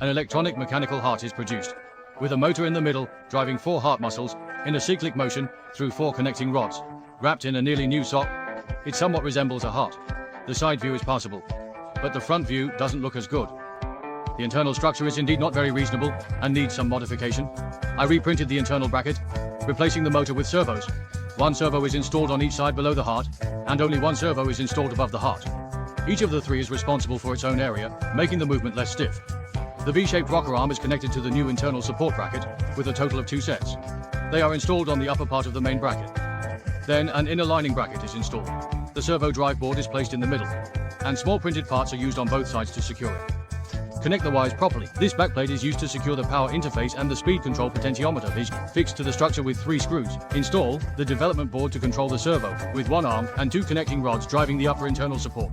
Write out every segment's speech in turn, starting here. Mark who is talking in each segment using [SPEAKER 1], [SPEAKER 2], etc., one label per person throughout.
[SPEAKER 1] an electronic mechanical heart is produced, with a motor in the middle driving 4 heart muscles in a cyclic motion through 4 connecting rods. Wrapped in a nearly new sock, it somewhat resembles a heart. The side view is passable, but the front view doesn't look as good. The internal structure is indeed not very reasonable and needs some modification. I reprinted the internal bracket, replacing the motor with servos. 1 servo is installed on each side below the heart, and only 1 servo is installed above the heart. Each of the 3 is responsible for its own area, making the movement less stiff. The V-shaped rocker arm is connected to the new internal support bracket, with a total of 2 sets. They are installed on the upper part of the main bracket. Then an inner lining bracket is installed. The servo drive board is placed in the middle, and small printed parts are used on both sides to secure it. Connect the wires properly. This backplate is used to secure the power interface and the speed control potentiometer fixed to the structure with 3 screws. Install the development board to control the servo, with 1 arm and 2 connecting rods driving the upper internal support.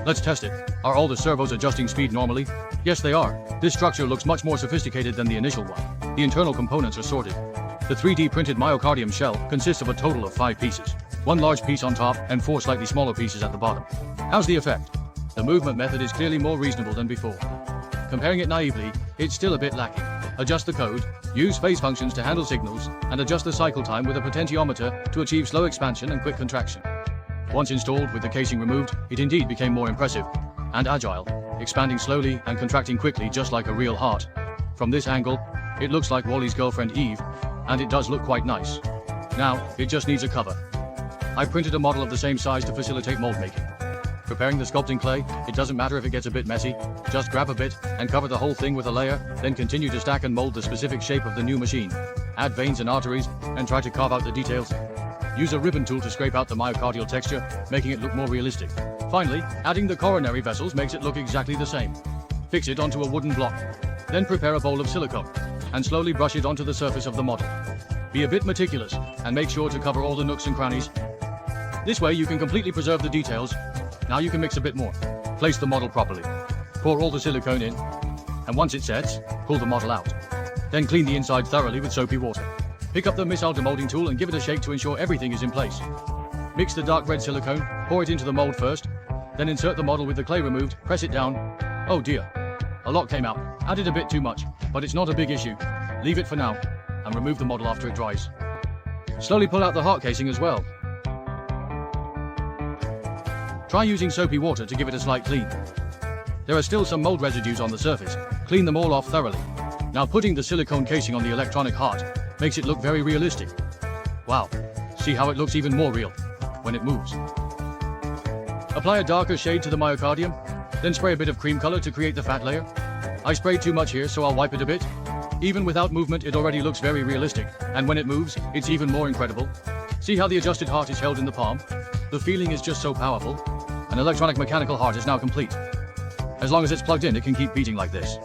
[SPEAKER 1] Let's test it. Are all the servos adjusting speed normally? Yes, they are. This structure looks much more sophisticated than the initial one. The internal components are sorted. The 3D printed myocardium shell consists of a total of 5 pieces. 1 large piece on top and 4 slightly smaller pieces at the bottom. How's the effect? The movement method is clearly more reasonable than before. Comparing it naively, it's still a bit lacking. Adjust the code, use phase functions to handle signals, and adjust the cycle time with a potentiometer to achieve slow expansion and quick contraction. Once installed with the casing removed, it indeed became more impressive and agile, expanding slowly and contracting quickly just like a real heart. From this angle, it looks like Wally's girlfriend Eve, and it does look quite nice. Now, it just needs a cover. I printed a model of the same size to facilitate mold making. Preparing the sculpting clay, it doesn't matter if it gets a bit messy, just grab a bit and cover the whole thing with a layer, then continue to stack and mold the specific shape of the new machine. Add veins and arteries, and try to carve out the details. Use a ribbon tool to scrape out the myocardial texture, making it look more realistic. Finally, adding the coronary vessels makes it look exactly the same. Fix it onto a wooden block. Then prepare a bowl of silicone, and slowly brush it onto the surface of the model. Be a bit meticulous, and make sure to cover all the nooks and crannies. This way you can completely preserve the details. Now you can mix a bit more. Place the model properly. Pour all the silicone in, and once it sets, pull the model out. Then clean the inside thoroughly with soapy water. Pick up the missile demolding tool and give it a shake to ensure everything is in place. Mix the dark red silicone, pour it into the mold first, then insert the model with the clay removed, press it down. Oh dear. A lot came out. Added a bit too much, but it's not a big issue. Leave it for now, and remove the model after it dries. Slowly pull out the heart casing as well. Try using soapy water to give it a slight clean. There are still some mold residues on the surface. Clean them all off thoroughly. Now putting the silicone casing on the electronic heart makes it look very realistic. Wow, see how it looks even more real when it moves. Apply a darker shade to the myocardium, then spray a bit of cream color to create the fat layer. I sprayed too much here, so I'll wipe it a bit. Even without movement, it already looks very realistic, and when it moves, it's even more incredible. See how the adjusted heart is held in the palm? The feeling is just so powerful. An electronic mechanical heart is now complete. As long as it's plugged in, it can keep beating like this.